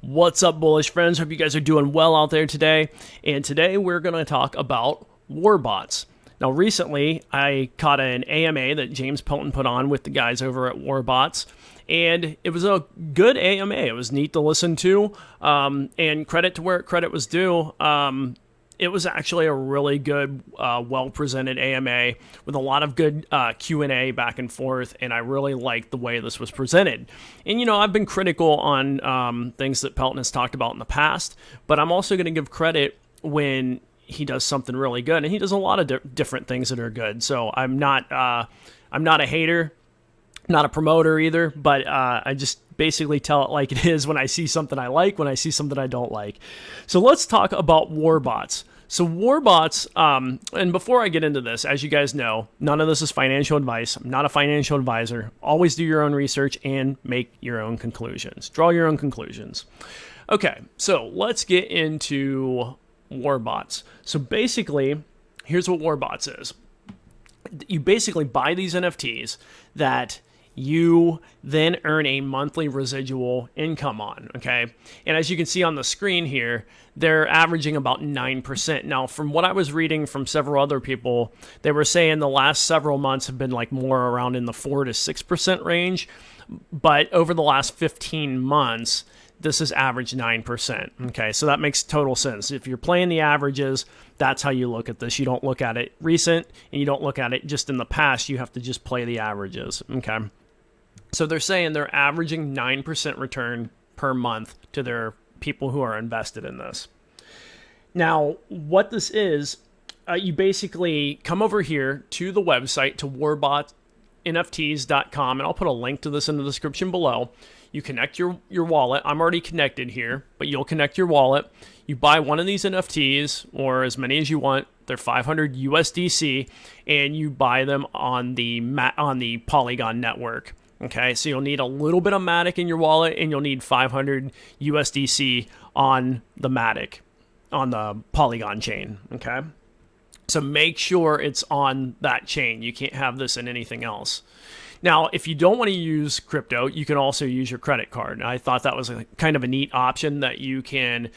What's up, bullish friends? Hope you guys are doing well out there today. And today we're going to talk about Warbots. Now, recently I caught an AMA that James Pelton put on with the guys over at Warbots, and it was a good AMA. It was neat to listen to, and credit to where credit was due. It was actually a really good, well-presented AMA with a lot of good Q&A back and forth, and I really liked the way this was presented. And, you know, I've been critical on things that Pelton has talked about in the past, but I'm also going to give credit when he does something really good, and he does a lot of different things that are good. So I'm not a hater, not a promoter either, but I just basically tell it like it is when I see something I like, when I see something I don't like. So let's talk about Warbots. So Warbots, and before I get into this, as you guys know, none of this is financial advice. I'm not a financial advisor. Always do your own research and make your own conclusions. Draw your own conclusions. Okay, so let's get into Warbots. So basically, here's what Warbots is. You basically buy these NFTs that you then earn a monthly residual income on, okay? And as you can see on the screen here, they're averaging about 9%. Now, from what I was reading from several other people, they were saying the last several months have been like more around in the 4 to 6% range, but over the last 15 months, this has averaged 9%, okay? So that makes total sense. If you're playing the averages, that's how you look at this. You don't look at it recent, and you don't look at it just in the past. You have to just play the averages, okay? So they're saying they're averaging 9% return per month to their people who are invested in this. Now, what this is, you basically come over here to the website, to warbotsnfts.com, and I'll put a link to this in the description below. You connect your wallet. I'm already connected here, but you'll connect your wallet. You buy one of these NFTs, or as many as you want. They're 500 USDC, and you buy them on the Polygon network. Okay, so you'll need a little bit of Matic in your wallet, and you'll need 500 USDC on the Matic, on the Polygon chain, okay? So make sure it's on that chain. You can't have this in anything else. Now, if you don't want to use crypto, you can also use your credit card. And I thought that was kind of a neat option that you can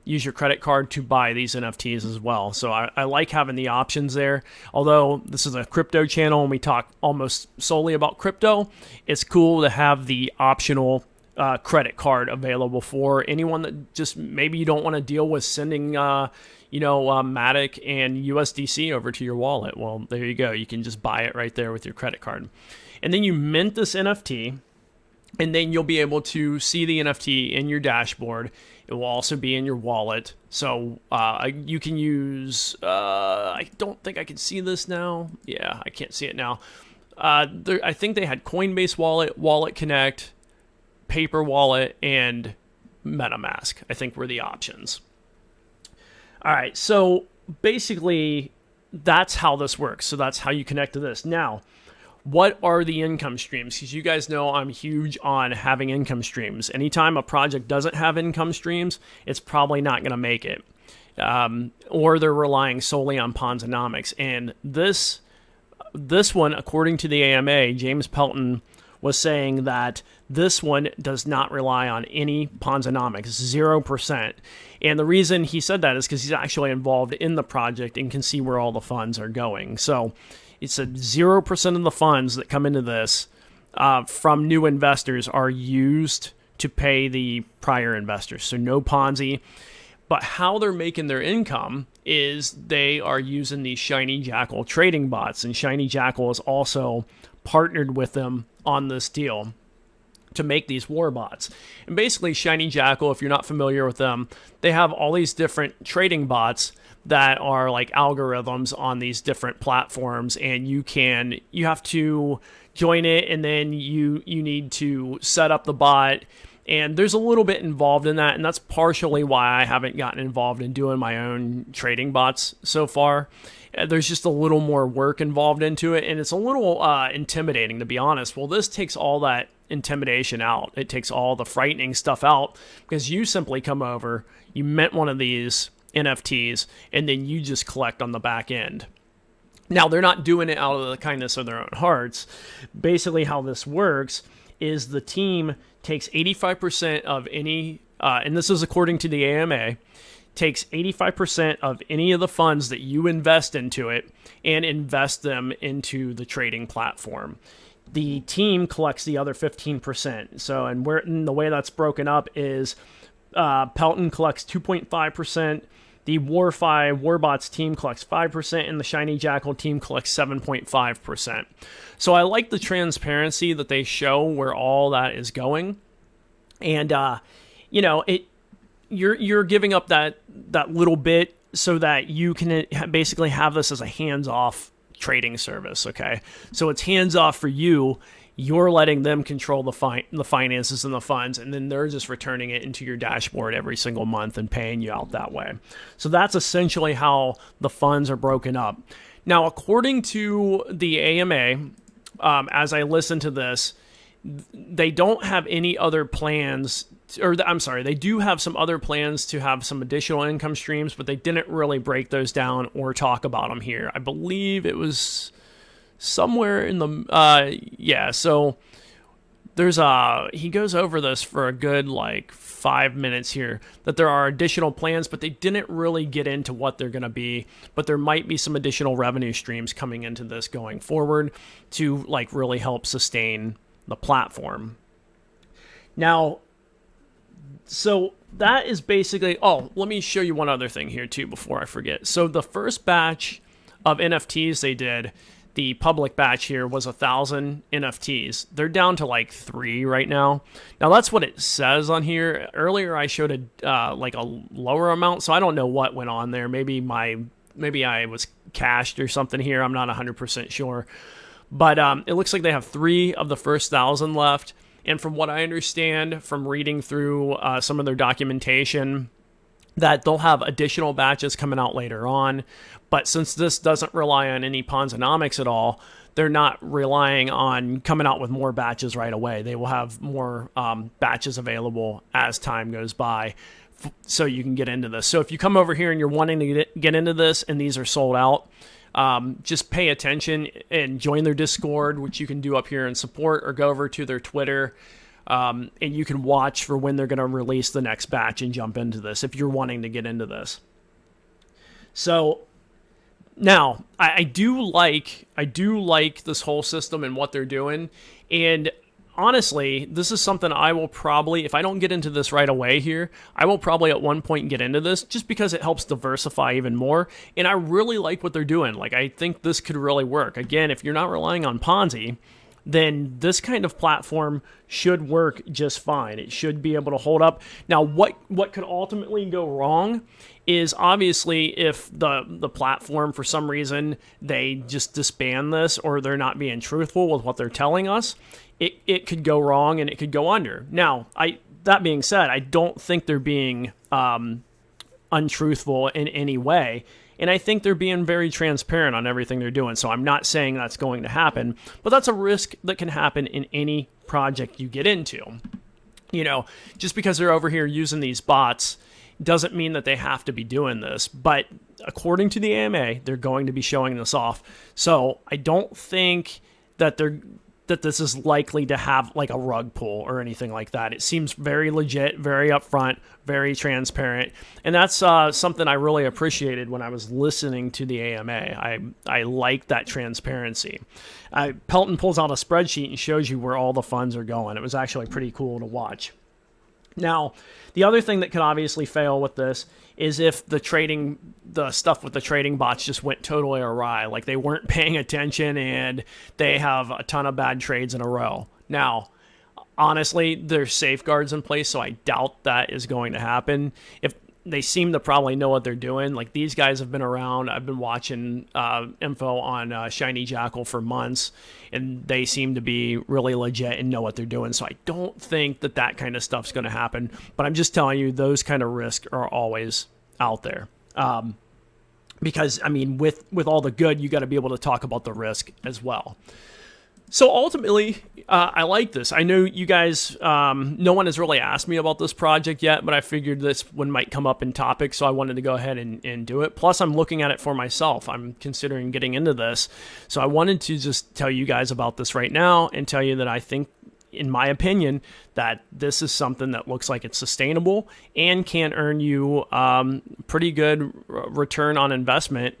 use your credit card to buy these NFTs as well. So I like having the options there. Although this is a crypto channel and we talk almost solely about crypto, it's cool to have the optional credit card available for anyone that just maybe you don't want to deal with sending Matic and USDC over to your wallet. Well, there you go. You can just buy it right there with your credit card. And then you mint this NFT, and then you'll be able to see the NFT in your dashboard. It will also be in your wallet. So you can use, I don't think I can see this now. Yeah, I can't see it now. I think they had Coinbase Wallet, Wallet Connect, Paper Wallet, and MetaMask, I think were the options. All right, so basically that's how this works. So that's how you connect to this. Now, what are the income streams? Because you guys know I'm huge on having income streams. Anytime a project doesn't have income streams, it's probably not going to make it. Or they're relying solely on Ponzonomics. And this one, according to the AMA, James Pelton was saying that this one does not rely on any Ponzonomics, 0%. And the reason he said that is because he's actually involved in the project and can see where all the funds are going. So it's a 0% of the funds that come into this from new investors are used to pay the prior investors. So no Ponzi. But how they're making their income is they are using these Shiny Jackal trading bots. And Shiny Jackal is also partnered with them on this deal to make these Warbots. And basically Shiny Jackal, if you're not familiar with them, they have all these different trading bots that are like algorithms on these different platforms, and you have to join it, and then you need to set up the bot. And there's a little bit involved in that, and that's partially why I haven't gotten involved in doing my own trading bots so far. There's just a little more work involved into it, and it's a little intimidating, to be honest. Well, this takes all that intimidation out. It takes all the frightening stuff out, because you simply come over, you mint one of these NFTs, and then you just collect on the back end. Now, they're not doing it out of the kindness of their own hearts. Basically, how this works is the team takes 85% of any and this is according to the AMA, takes 85% of any of the funds that you invest into it and invest them into the trading platform. The team collects the other 15%. So, and the way that's broken up is Pelton collects 2.5%, the Warbots team collects 5%, and the Shiny Jackal team collects 7.5%. So I like the transparency that they show where all that is going. And, you're giving up that little bit so that you can basically have this as a hands-off trading service, okay? So it's hands-off for you. You're letting them control the finances and the funds, and then they're just returning it into your dashboard every single month and paying you out that way. So that's essentially how the funds are broken up. Now, according to the AMA, as I listen to this, they don't have any other plans, they do have some other plans to have some additional income streams, but they didn't really break those down or talk about them here. I believe it was somewhere in the, so there's he goes over this for a good 5 minutes here, that there are additional plans, but they didn't really get into what they're going to be, but there might be some additional revenue streams coming into this going forward to really help sustain the platform. Now, so that is basically, let me show you one other thing here too before I forget. So the first batch of NFTs they did, the public batch here, was 1,000 NFTs. They're down to 3 right now. Now that's what it says on here. Earlier I showed a lower amount, so I don't know what went on there. Maybe I was cached or something here. I'm not 100% sure. But it looks like they have 3 of the first 1,000 left. And from what I understand from reading through some of their documentation, that they'll have additional batches coming out later on. But since this doesn't rely on any Ponzonomics at all, they're not relying on coming out with more batches right away. They will have more batches available as time goes by, so you can get into this. So if you come over here and you're wanting to get into this and these are sold out, just pay attention and join their Discord, which you can do up here in support, or go over to their Twitter, and you can watch for when they're going to release the next batch and jump into this if you're wanting to get into this. So now I do like this whole system and what they're doing. And honestly, this is something I will probably, if I don't get into this right away here, I will probably at one point get into this, just because it helps diversify even more. And I really like what they're doing. I think this could really work. Again, if you're not relying on Ponzi, then this kind of platform should work just fine. It should be able to hold up. Now, what could ultimately go wrong is obviously if the platform, for some reason, they just disband this, or they're not being truthful with what they're telling us. It could go wrong and it could go under. Now, that being said, I don't think they're being untruthful in any way. And I think they're being very transparent on everything they're doing. So I'm not saying that's going to happen, but that's a risk that can happen in any project you get into. Just because they're over here using these bots doesn't mean that they have to be doing this. But according to the AMA, they're going to be showing this off. So I don't think that this is likely to have a rug pull or anything like that. It seems very legit, very upfront, very transparent. And that's something I really appreciated when I was listening to the AMA. I like that transparency. Pelton pulls out a spreadsheet and shows you where all the funds are going. It was actually pretty cool to watch. Now, the other thing that could obviously fail with this is if the stuff with the trading bots just went totally awry, they weren't paying attention and they have a ton of bad trades in a row. Now, honestly, there's safeguards in place, so I doubt that is going to happen. If they seem to probably know what they're doing. These guys have been around. I've been watching info on Shiny Jackal for months, and they seem to be really legit and know what they're doing. So I don't think that kind of stuff's going to happen. But I'm just telling you, those kind of risks are always out there. Because, with all the good, you got to be able to talk about the risk as well. So ultimately, I like this. I know you guys, no one has really asked me about this project yet, but I figured this one might come up in topic, so I wanted to go ahead and do it. Plus, I'm looking at it for myself. I'm considering getting into this. So I wanted to just tell you guys about this right now and tell you that I think in my opinion, that this is something that looks like it's sustainable and can earn you pretty good return on investment.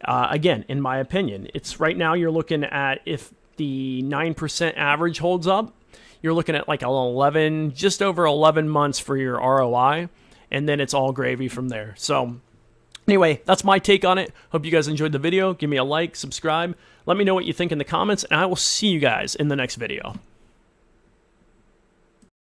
Again, in my opinion, it's right now you're looking at, if the 9% average holds up, you're looking at like 11, just over 11 months for your ROI, and then it's all gravy from there. So anyway, that's my take on it. Hope you guys enjoyed the video. Give me a like, subscribe. Let me know what you think in the comments, and I will see you guys in the next video.